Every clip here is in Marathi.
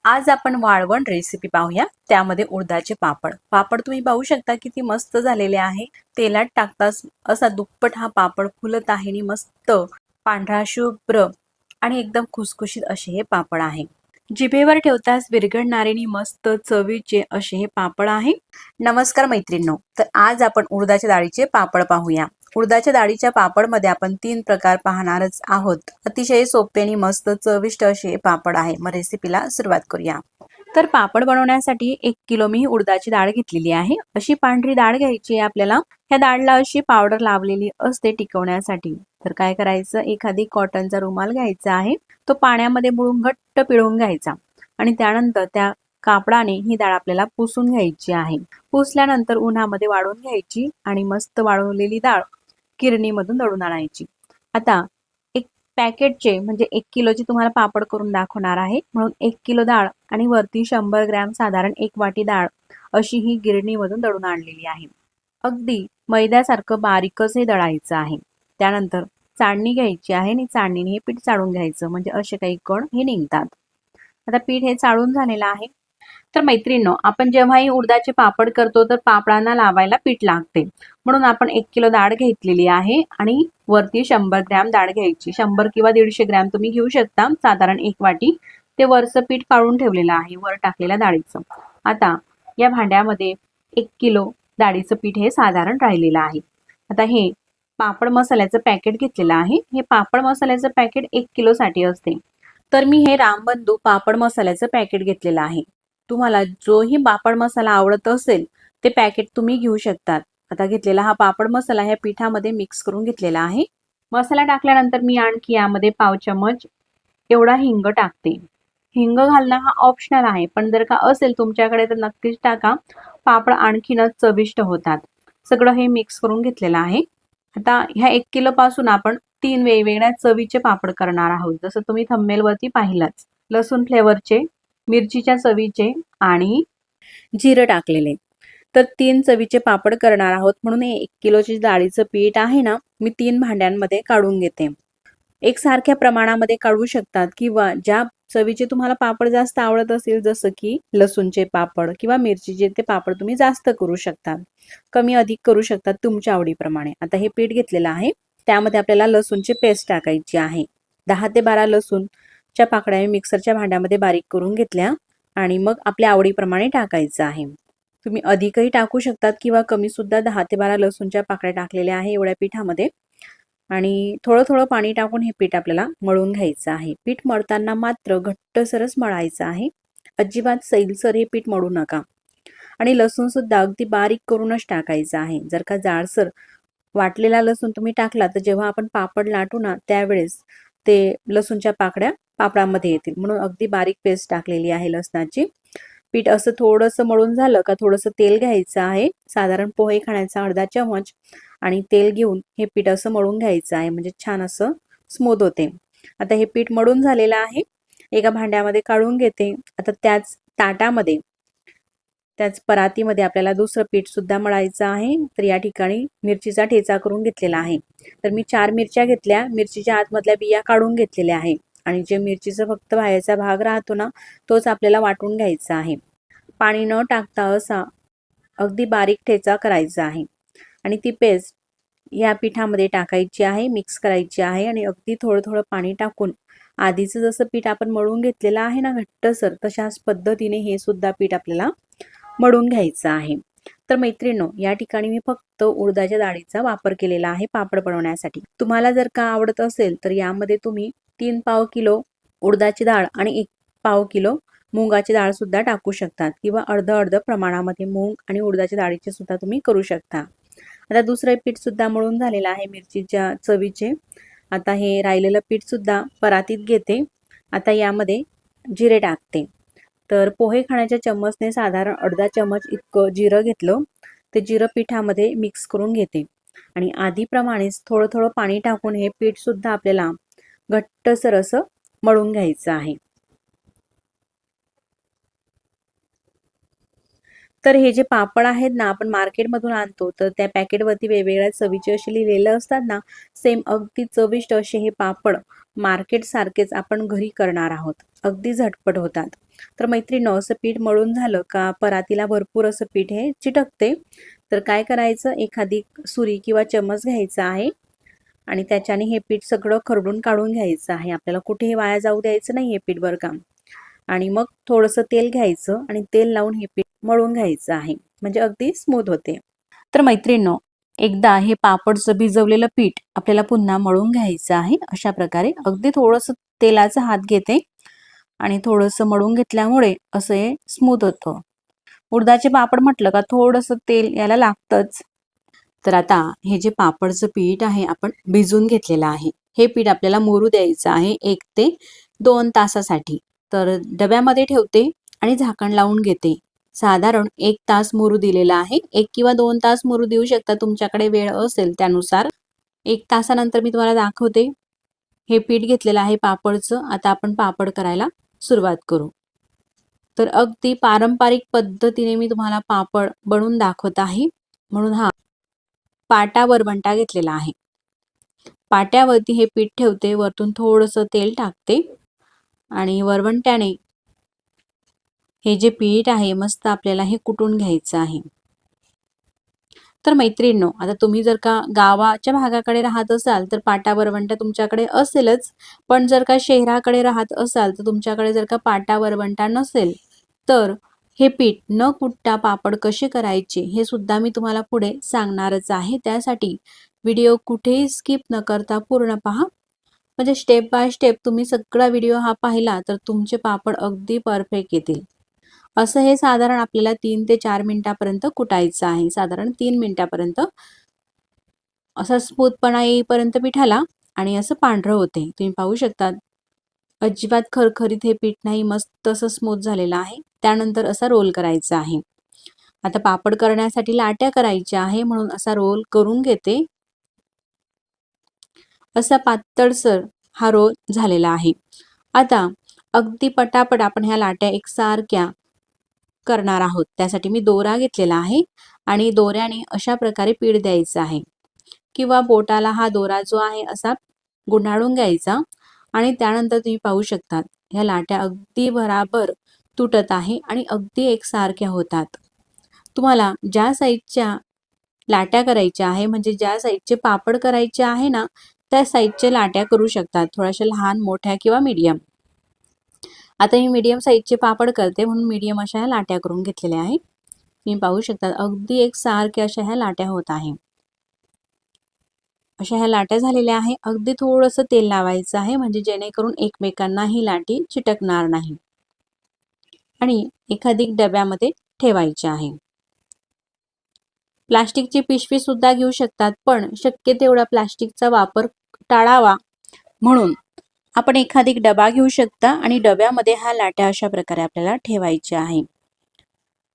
आज आपण वाळवण रेसिपी पाहूया। त्यामध्ये उडदाचे पापड तुम्ही पाहू शकता किती मस्त झालेले आहे। तेलात टाकताच असा दुप्पट हा पापड फुलत आहे आणि मस्त पांढरा शुभ्र आणि एकदम खुसखुशीत असे हे पापड आहे। जिभेवर ठेवताच विरघळणारे आणि मस्त चवीचे असे हे पापड आहे। नमस्कार मैत्रिणींनो, तर आज आपण उडदाच्या डाळीचे पापड पाहूया। उडदाच्या डाळीच्या पापडमध्ये आपण 3 प्रकार पाहणारच आहोत। अतिशय सोपे आणि मस्त चविष्ट असे पापड आहे। मग रेसिपीला सुरुवात करूया। तर पापड बनवण्यासाठी 1 किलो मी उडदाची डाळ घेतलेली आहे। अशी पांढरी डाळ घ्यायची आहे आपल्याला। ह्या डाळला अशी पावडर लावलेली असते टिकवण्यासाठी। तर काय करायचं, एखादी कॉटनचा रुमाल घ्यायचा आहे, तो पाण्यामध्ये बुडवून घट्ट पिळून घ्यायचा आणि त्यानंतर त्या कापडाने ही डाळ आपल्याला पुसून घ्यायची आहे। पुसल्यानंतर उन्हामध्ये वाळवून घ्यायची आणि मस्त वाळवलेली डाळ गिरणीमधून दळून आणायची। आता एक पॅकेटचे म्हणजे 1 किलोचे तुम्हाला पापड करून दाखवणार आहे, म्हणून 1 किलो डाळ आणि वरती 100 ग्रॅम साधारण 1 वाटी डाळ अशी ही गिरणीमधून दळून आणलेली आहे। अगदी मैद्यासारखं बारीकच हे दळायचं आहे। त्यानंतर चाळणी घ्यायची आहे आणि चाळणीने हे पीठ चाळून घ्यायचं, म्हणजे असे काही कण हे निघतात। आता पीठ हे चाळून झालेलं आहे। तर मैत्रिणींनो, आपण जेव्हाही उडदाचे पापड करतो तर पापडांना लावायला पीठ लागते, म्हणून आपण 1 किलो डाळ घेतलेली आहे आणि वरती 100 ग्रॅम डाळ घ्यायची। 100 किंवा 150 ग्रॅम तुम्ही घेऊ शकता, साधारण 1 वाटी ते वरचं पीठ काढून ठेवलेलं आहे वर टाकलेल्या डाळीचं। आता या भांड्यामध्ये 1 किलो डाळीचं पीठ हे साधारण राहिलेलं आहे। आता हे पापड मसाल्याचं पॅकेट घेतलेलं आहे। हे पापड मसाल्याचं पॅकेट 1 किलो साठी असते। तर मी हे रामबंधू पापड मसाल्याचं पॅकेट घेतलेलं आहे। तुम्हाला जोही पापड मसाला आवडत असेल ते पॅकेट तुम्ही घेऊ शकतात। आता घेतलेला हा पापड मसाला ह्या पिठामध्ये मिक्स करून घेतलेला आहे। मसाला टाकल्यानंतर मी आणखी यामध्ये पाव चमच एवढा हिंग टाकते। हिंग घालणं हा ऑप्शनल आहे, पण जर का असेल तुमच्याकडे तर नक्कीच टाका, पापड आणखीनच चविष्ट होतात। सगळं हे मिक्स करून घेतलेलं आहे। आता ह्या 1 किलो पासून आपण 3 वेगवेगळ्या चवीचे पापड करणार आहोत, जसं तुम्ही थंबनेल वरती पाहिलंच। लसूण फ्लेवरचे, मिरचीच्या चवीचे आणि जिरं टाकलेले। तर 3 चवीचे पापड करणार आहोत, म्हणून 1 किलोची डाळीचं पीठ आहे ना, मी 3 भांड्यांमध्ये काढून घेते। एकसारख्या प्रमाणामध्ये काढू शकतात किंवा ज्या चवीचे तुम्हाला पापड जास्त आवडत असेल, जसं की लसूणचे पापड किंवा मिरचीचे ते पापड तुम्ही जास्त करू शकता, कमी अधिक करू शकतात तुमच्या आवडीप्रमाणे। आता हे पीठ घेतलेलं आहे, त्यामध्ये आपल्याला लसूणची पेस्ट टाकायची आहे। 10 ते 12 लसूणच्या पाकळ्या मी मिक्सरच्या भांड्यामध्ये बारीक करून घेतल्या आणि मग आपल्या आवडीप्रमाणे टाकायचं आहे। तुम्ही अधिकही टाकू शकतात किंवा कमी सुद्धा। 10 ते 12 लसूणच्या पाकळ्या टाकलेल्या आहे एवढ्या पिठामध्ये आणि थोडं थोडं पाणी टाकून हे पीठ आपल्याला मळून घ्यायचं आहे। पीठ मळताना मात्र घट्टसरच मळायचं आहे, अजिबात सैलसर हे पीठ मळू नका। आणि लसूण सुद्धा अगदी बारीक करूनच टाकायचं आहे। जर का जाडसर वाटलेला लसूण तुम्ही टाकला तर जेव्हा आपण पापड लाटू ना त्यावेळेस ते लसूणच्या पाकळ्या पापडामध्ये येतील, म्हणून अगदी बारीक पेस्ट टाकलेली आहे लसणाची। पीठ असं थोडंसं मळून झालं का थोडंसं तेल घ्यायचं आहे, साधारण पोहे खाण्याचा अर्धा चमच, आणि तेल घेऊन हे पीठ असं मळून घ्यायचं आहे, म्हणजे छान असं स्मूथ होते। आता हे पीठ मळून झालेलं आहे, एका भांड्यामध्ये काढून घेते। आता त्याच ताटामध्ये, त्याच परातीमध्ये आपल्याला दुसरं पीठ सुद्धा मळायचं आहे। तर या ठिकाणी मिरचीचा ठेचा करून घेतलेला आहे। तर मी 4 मिरच्या घेतल्या, मिरचीच्या आतमधल्या बिया काढून घेतलेल्या आहे आणि जे मिरचीचा फक्त बाहेरचा भाग राहतो ना, तोच आपल्याला वाटून घ्यायचा आहे। पाणी न टाकता असा अगदी बारीक ठेचा करायचा आहे आणि ती पेस्ट या पिठामध्ये टाकायची आहे, मिक्स करायची आहे आणि अगदी थोडं थोडं पाणी टाकून आधीचं जसं पीठ आपण मळून घेतलेलं आहे ना घट्टसर, तशाच पद्धतीने हे सुद्धा पीठ आपल्याला मळून घ्यायचं आहे। तर मैत्रिणींनो, या ठिकाणी मी फक्त उडदाच्या डाळीचा वापर केलेला आहे पापड बनवण्यासाठी। तुम्हाला जर का आवडत असेल तर यामध्ये तुम्ही 3 पाव किलो उडदाची डाळ आणि 1 पाव किलो मुगाची डाळ सुद्धा टाकू शकतात किंवा अर्ध प्रमाणामध्ये मूग आणि उडदाच्या डाळीचे सुद्धा तुम्ही करू शकता। आता दुसरं पीठ सुद्धा मळून झालेलं आहे मिरचीच्या चवीचे। आता हे राहिलेलं पीठ सुद्धा परातीत घेते। आता यामध्ये जिरे टाकते। तर पोहे खाण्याच्या चम्मचने साधारण अर्धा चमच इतकं जिरं घेतलं, ते जिरं पिठामध्ये मिक्स करून घेते आणि आधीप्रमाणेच थोडं थोडं पाणी टाकून हे पीठ सुद्धा आपल्याला घट्टसर असं मळून घ्यायचं आहे। तर हे जे पापड आहेत ना, आपण मार्केटमधून आणतो तर त्या पॅकेटवरती वेगवेगळ्या चवीचे असे लिहिलेलं असतात ना, सेम अगदी चविष्ट असे हे पापड मार्केट सारखेच आपण घरी करणार आहोत। अगदी झटपट होतात। तर मैत्रिणींनो, असं पीठ मळून झालं का परातीला भरपूर असं पीठ हे चिटकते. तर काय करायचं, एखादी सुरी किंवा चमच घ्यायचा आहे आणि त्याच्याने हे पीठ सगळं खरडून काढून घ्यायचं आहे. आपल्याला कुठेही वाया जाऊ द्यायचं नाही हे पीठ बरं का. आणि मग थोडंसं तेल घ्यायचं आणि तेल लावून हे पीठ मळून घ्यायचं आहे, म्हणजे अगदी स्मूथ होते. तर मैत्रिणींनो, एकदा हे पापडचं भिजवलेलं पीठ आपल्याला पुन्हा मळून घ्यायचं आहे. अशा प्रकारे अगदी थोडंसं तेलाचा हात घेते आणि थोडंसं मळून घेतल्यामुळे असं हे स्मूथ होतं. उडदाचे पापड म्हटलं का थोडंसं तेल याला लागतंच. तर आता हे जे पापडचं पीठ आहे आपण भिजवून घेतलेलं आहे, हे पीठ आपल्याला मुरू द्यायचं आहे 1 ते 2 तासासाठी. तर डब्यामध्ये ठेवते आणि झाकण लावून घेते. साधारण 1 तास मुरू दिलेला आहे. 1 किंवा 2 तास मुरू देऊ शकता, तुमच्याकडे वेळ असेल त्यानुसार. 1 तासानंतर मी तुम्हाला दाखवते. हे पीठ घेतलेलं आहे पापडचं. आता आपण पापड करायला सुरुवात करू. तर अगदी पारंपरिक पद्धतीने मी तुम्हाला पापड बनवून दाखवत आहे. म्हणून हा पाटा वरवंटा घेतलेला आहे. पाट्यावरती हे पीठ ठेवते, वरतून थोडंसं तेल टाकते आणि वरवंट्याने हे जे पीठ आहे मस्त आपल्याला हे कुटून घ्यायचं आहे. तर मैत्रिणींनो, आता तुम्ही जर का गावाच्या भागाकडे राहत असाल तर पाटा वरवंटा तुमच्याकडे असेलच, पण जर का शहराकडे राहत असाल तर तुमच्याकडे जर का पाटा वरवंटा नसेल तर हे पीठ न कुटता पापड कसे करायचे हे सुद्धा मी तुम्हाला पुढे सांगणारच आहे. त्यासाठी व्हिडिओ कुठेही स्किप न करता पूर्ण पहा, म्हणजे स्टेप बाय स्टेप तुम्ही सगळा व्हिडिओ हा पाहिला तर तुमचे पापड अगदी परफेक्ट येतील. असं हे साधारण आपल्याला 3 ते 4 मिनिटापर्यंत कुटायचं आहे. साधारण 3 मिनिटापर्यंत असा स्मूथपणा येईपर्यंत पिठाला आणि असं पांढरं होते. तुम्ही पाहू शकता अजिबात खरखरीत हे पीठ नाही, मस्त असं स्मूथ झालेलं आहे. त्यानंतर असा रोल करायचा आहे. आता पापड करण्यासाठी लाट्या करायच्या आहे, म्हणून असा रोल करून घेते. असा पातळसर हा रोल झालेला आहे. आता अगदी पटापट आपण ह्या लाट्या एकसारख्या करणार आहोत. त्यासाठी मी दोरा घेतलेला आहे आणि दोऱ्याने अशा प्रकारे पीठ द्यायचं आहे, किंवा बोटाला हा दोरा जो आहे असा गुंडाळून घ्यायचा आणि त्यानंतर तुम्ही पाहू शकता ह्या लाट्या अगदी बराबर तुटत आहे आणि अगदी एकसारख्या होतात. तुम्हाला ज्या साईजच्या लाट्या करायच्या आहे, म्हणजे ज्या साईजचे पापड करायचे आहे ना, त्या साईजच्या लाट्या करू शकतात. थोड्याशा लहान, मोठ्या किंवा मीडियम. आता मी मीडियम साईजचे पापड करते म्हणून मीडियम अशा ह्या लाट्या करून घेतलेल्या आहे. तुम्ही पाहू शकता अगदी एकसारख्या अशा ह्या लाट्या होत आहे. अशा ह्या लाट्या झालेल्या आहे. अगदी थोडंसं तेल लावायचं आहे, म्हणजे जेणेकरून एकमेकांना ही लाटी चिटकणार नाही. आणि एखादी डब्यामध्ये ठेवायची आहे. प्लास्टिकची पिशवी सुद्धा घेऊ शकतात, पण शक्य तेवढा प्लास्टिकचा वापर टाळावा म्हणून आपण एखादी डबा घेऊ शकता आणि डब्यामध्ये ह्या लाट्या अशा प्रकारे आपल्याला ठेवायच्या आहे.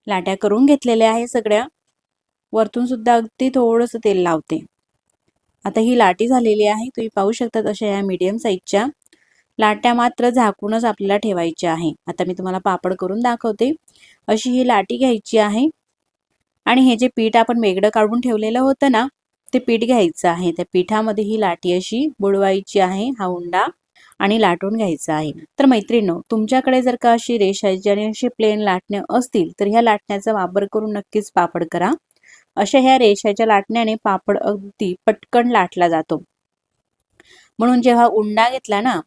लाट्या करून घेतलेल्या आहे सगळ्या. वरतून सुद्धा अगदी थोडंसं तेल लावते. आता ही लाटी झालेली आहे. तुम्ही पाहू शकता अशा या मीडियम साईजच्या लाट्या मात्र झाकूनच आपल्याला ठेवायच्या आहे. आता मी तुम्हाला पापड करून दाखवते. अशी ही लाटी घ्यायची आहे आणि हे जे पीठ आपण वेगळं काढून ठेवलेलं होतं ना, ते पीठ घ्यायचं आहे. त्या पिठामध्ये ही लाटी अशी बुडवायची आहे, हा उंडा, आणि लाटून घ्यायचा आहे. तर मैत्रिणींनो, तुमच्याकडे जर का अशी रेषायची आणि अशी प्लेन लाटण्या असतील तर ह्या लाटण्याचा वापर करून नक्कीच पापड करा. अशा ह्या रेषाच्या लाटण्याने पापड अगदी पटकन लाटला जातो. म्हणून जेव्हा उंडा घेतला ना,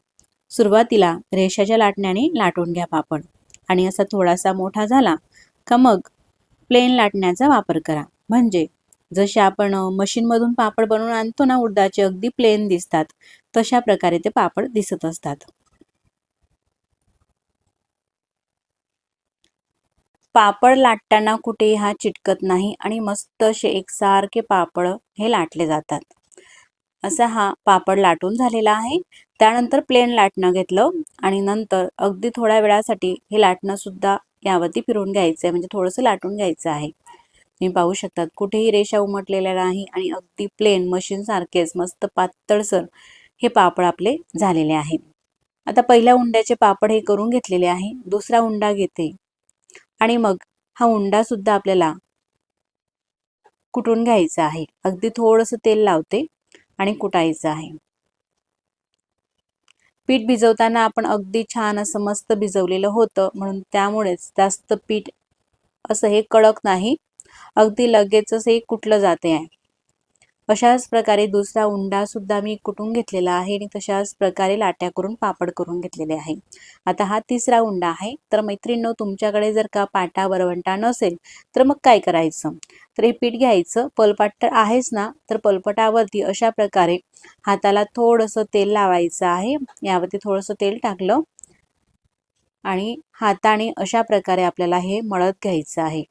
सुरुवातीला रेषाच्या लाटण्याने लाटून घ्या पापड, आणि असा थोडासा मोठा झाला का मग प्लेन लाटण्याचा वापर करा. म्हणजे जसे आपण मशीनमधून पापड बनवून आणतो ना उडदाचे, अगदी प्लेन दिसतात, तशा प्रकारे ते पापड दिसत असतात. पापड लाटताना कुठेही हा चिटकत नाही आणि मस्त असे एकसारखे पापड हे लाटले जातात. असा हा पापड लाटून झालेला आहे. त्यानंतर प्लेन लाटणं घेतलं आणि नंतर अगदी थोड्या वेळासाठी हे लाटणं सुद्धा यावरती फिरवून घ्यायचं आहे, म्हणजे थोडंसं लाटून घ्यायचं आहे. तुम्ही पाहू शकतात कुठेही रेषा उमटलेल्या नाही आणि अगदी प्लेन मशीन सारखेच मस्त पातळसर हे पापड आपले झालेले आहे. आता पहिल्या उंड्याचे पापड हे करून घेतलेले आहे. दुसरा उंडा घेते आणि मग हा उंडा सुद्धा आपल्याला कुटून घ्यायचा आहे. अगदी थोडंसं तेल लावते आणि कुटायचं आहे. पीठ भिजवताना आपण अगदी छान असं मस्त भिजवलेलं होतं, म्हणून त्यामुळेच जास्त पीठ असं हे कडक नाही, अगदी लगेचच हे कुटलं जाते आहे. अशाच प्रकारे दुसरा उंडा सुद्धा मी कुटून घेतलेला आहे आणि तशाच प्रकारे लाट्या करून पापड करून घेतलेले आहे. आता हा तिसरा उंडा आहे. तर मैत्रिणींनो, तुमच्याकडे जर का पाटा वरवंटा नसेल तर मग काय करायचं, तर हे पीठ घ्यायचं, पलपाट तर आहेच ना, तर पलपटावरती अशा प्रकारे हाताला थोडंसं तेल लावायचं आहे. यावरती थोडंसं तेल टाकलं आणि हाताने अशा प्रकारे आपल्याला हे मळत घ्यायचं आहे.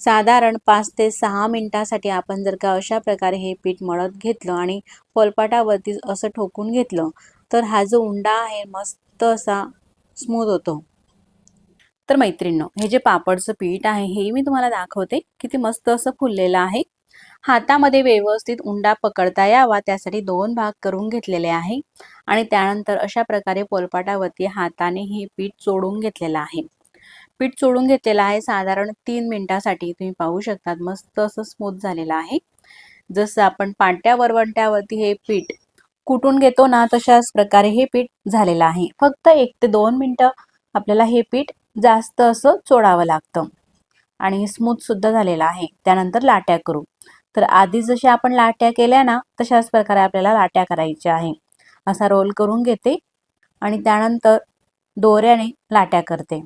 साधारण 5 ते 6 मिनिटांसाठी आपण जर का अशा प्रकारे हे पीठ मळत घेतलं आणि पोलपाटावरती असं ठोकून घेतलं तर हा जो उंडा आहे मस्त असा स्मूथ होतो. तर मैत्रिणींनो, हे जे पापडचं पीठ आहे हे मी तुम्हाला दाखवते किती मस्त असं फुललेलं आहे. हातामध्ये व्यवस्थित उंडा पकडता यावा त्यासाठी 2 भाग करून घेतलेले आहे आणि त्यानंतर अशा प्रकारे पोलपाटावरती हाताने हे पीठ चोळून घेतलेलं आहे. पीठ चोळून घेतलेलं आहे साधारण 3 मिनिटांसाठी. तुम्ही पाहू शकता मस्त असं स्मूथ झालेलं आहे. जसं आपण पाट्या वरवंट्यावरती हे पीठ कुटून घेतो ना, तशाच प्रकारे हे पीठ झालेलं आहे. फक्त 1 ते 2 मिनिटं आपल्याला हे पीठ जास्त असं चोळावं लागतं आणि स्मूथ सुद्धा झालेलं आहे. त्यानंतर लाट्या करू. तर आधी जशी आपण लाट्या केल्या ना, तशाच प्रकारे आपल्याला लाट्या करायच्या आहे. असा रोल करून घेते आणि त्यानंतर दोऱ्याने लाट्या करते.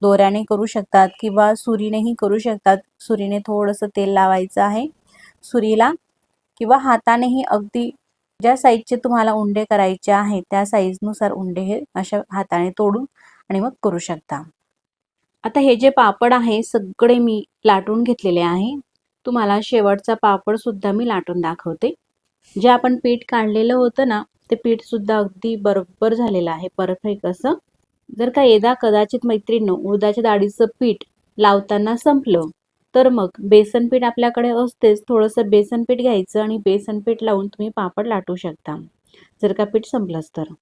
दोऱ्याने करू शकतात किंवा सुरीनेही करू शकतात. सुरीने थोडंसं तेल लावायचं आहे सुरीला, किंवा हातानेही अगदी ज्या साईजचे तुम्हाला उंडे करायचे आहेत त्या साईजनुसार उंडे हे अशा हाताने तोडून आणि मग करू शकता. आता हे जे पापड आहे सगळे मी लाटून घेतलेले आहे. तुम्हाला शेवटचा पापड सुद्धा मी लाटून दाखवते. जे आपण पीठ काढलेलं होतं ना, ते पीठ सुद्धा अगदी बरोबर झालेलं आहे, परफेक्ट असं. जर का यदा कदाचित मैत्रिणींनो उडदाच्या डाळीचं पीठ लावताना संपलं तर मग बेसन पीठ आपल्याकडे असतेच. थोडंसं बेसन पीठ घ्यायचं आणि बेसन पीठ लावून तुम्ही पापड लाटू शकता, जर का पीठ संपलंच तर.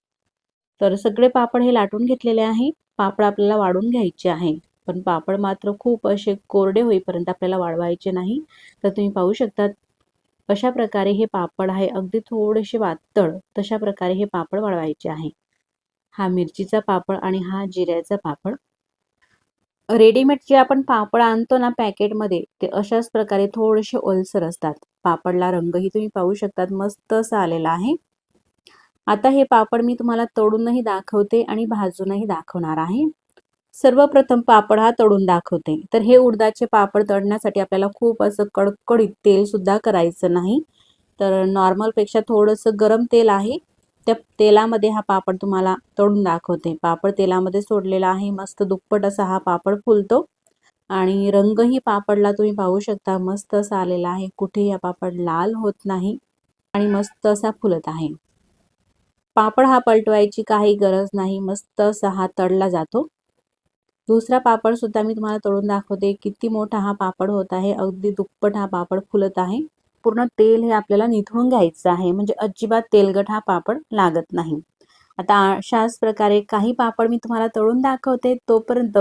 तर सगळे पापड हे लाटून घेतलेले आहे. पापड आपल्याला वाढून घ्यायचे आहे, पण पापड मात्र खूप असे कोरडे होईपर्यंत आपल्याला वाढवायचे नाही. तर तुम्ही पाहू शकता अशा प्रकारे हे पापड आहे अगदी थोडेसे पातळ, तशा प्रकारे हे पापड वाढवायचे आहे. हा मिरचीचा पापड आणि हा जिऱ्याचा पापड. रेडीमेड जे आपण पापड आणतो ना पॅकेटमध्ये, ते अशाच प्रकारे थोडेसे ओलसर असतात. पापडला रंगही तुम्ही पाहू शकतात मस्त असा आलेला आहे. आता हे पापड मी तुम्हाला तळूनही दाखवते आणि भाजूनही दाखवणार आहे. सर्वप्रथम पापड हा तळून दाखवते. तर हे उडदाचे पापड तळण्यासाठी आपल्याला खूप असं कडकडीत तेल सुद्धा करायचं नाही. तर नॉर्मलपेक्षा थोडंसं गरम तेल आहे, त्या तेलामध्ये हा पापड तुम्हाला तळून दाखवते. पापड तेलामध्ये सोडलेला आहे, मस्त दुप्पट असा हा पापड फुलतो आणि रंगही पापडला तुम्ही पाहू शकता मस्त असा आलेला आहे. कुठेही हा पापड लाल होत नाही आणि मस्त असा फुलत आहे. पापड हा पलटवायची काही गरज नाही, मस्त असा हा तळला जातो. दुसरा पापड सुद्धा मी तुम्हाला तळून दाखवते. किती मोठा हा पापड होत आहे, अगदी दुप्पट हा पापड फुलत आहे. पूर्ण तेल हे आपल्याला निथळून घ्यायचं आहे, म्हणजे अजिबात तेलकट हा पापड लागत नाही. आता अशाच प्रकारे काही पापड मी तुम्हाला तळून दाखवते. तोपर्यंत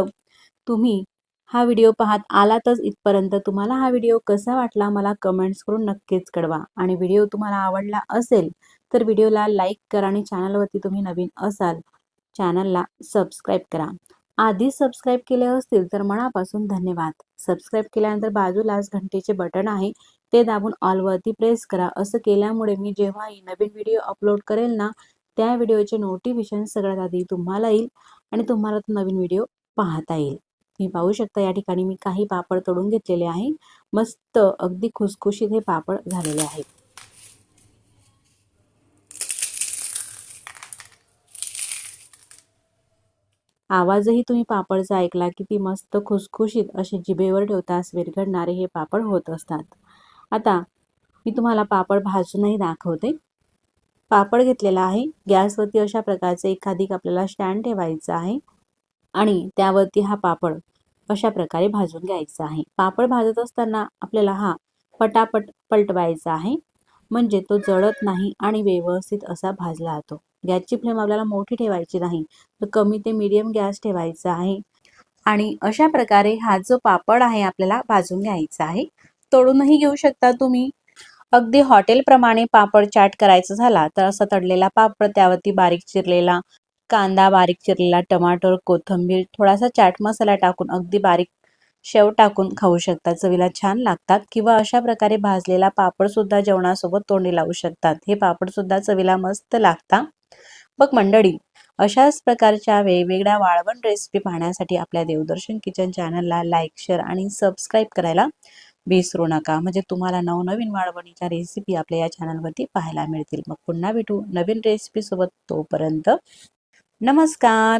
तुम्ही हा व्हिडिओ पाहत आलातच इथपर्यंत. तुम्हाला हा व्हिडिओ कसा वाटला मला कमेंट्स करून नक्कीच कळवा आणि व्हिडिओ तुम्हाला आवडला असेल तर व्हिडिओला लाईक करा आणि चॅनलवरती तुम्ही नवीन असाल चॅनलला सबस्क्राईब करा. आधी सबस्क्राईब केले असतील तर मनापासून धन्यवाद. सबस्क्राईब केल्यानंतर बाजूलाच घंटेचे बटन आहे, ते दाबून ऑलवरती प्रेस करा. असं केल्यामुळे मी जेव्हाही नवीन व्हिडिओ अपलोड करेल ना, त्या व्हिडिओचे नोटिफिकेशन सगळ्यात आधी तुम्हाला येईल आणि तुम्हाला तो नवीन व्हिडिओ पाहता येईल. तुम्ही पाहू शकता या ठिकाणी मी काही पापड तळून घेतलेले आहे. मस्त अगदी खुसखुशीत हे पापड झालेले आहेत. आवाजही तुम्ही पापडचा ऐकला, किती मस्त खुसखुशीत असे जिभेवर ठेवताच विरघळणारे हे पापड होत असतात. आता मी तुम्हाला पापड भाजूनही दाखवते. पापड घेतलेला आहे. गॅसवरती अशा प्रकारचे एखादी आपल्याला स्टँड ठेवायचं आहे आणि त्यावरती हा पापड अशा प्रकारे भाजून घ्यायचा आहे. पापड भाजत असताना आपल्याला हा पटापट पलटवायचा आहे, म्हणजे तो जळत नाही आणि व्यवस्थित असा भाजला जातो. गॅसची फ्लेम आपल्याला मोठी ठेवायची नाही, तर कमी ते मीडियम गॅस ठेवायचा आहे आणि अशा प्रकारे हा जो पापड आहे आपल्याला भाजून घ्यायचा आहे. तळूनही घेऊ शकता तुम्ही अगदी हॉटेलप्रमाणे पापड चाट करायचा झाला तर असा तळलेला पापड, त्यावरती बारीक चिरलेला कांदा, बारीक चिरलेला टमाटर, कोथिंबीर, थोडासा चाट मसाला टाकून अगदी बारीक शेव टाकून खाऊ शकतात. चवीला छान लागतात. किंवा अशा प्रकारे भाजलेला पापड सुद्धा जेवणासोबत तोंडी लावू शकतात. हे पापड सुद्धा चवीला मस्त लागतात. मग मंडळी, अशाच प्रकारच्या वेगवेगळ्या वाळवण रेसिपी पाहण्यासाठी आपल्या देवदर्शन किचन चॅनलला लाईक, शेअर आणि सबस्क्राईब करायला विसरू नका. म्हणजे तुम्हाला नवनवीन वाळवणीच्या रेसिपी आपल्या या चॅनलवरती पाहायला मिळतील. मग पुन्हा भेटू नवीन रेसिपी सोबत. तोपर्यंत नमस्कार.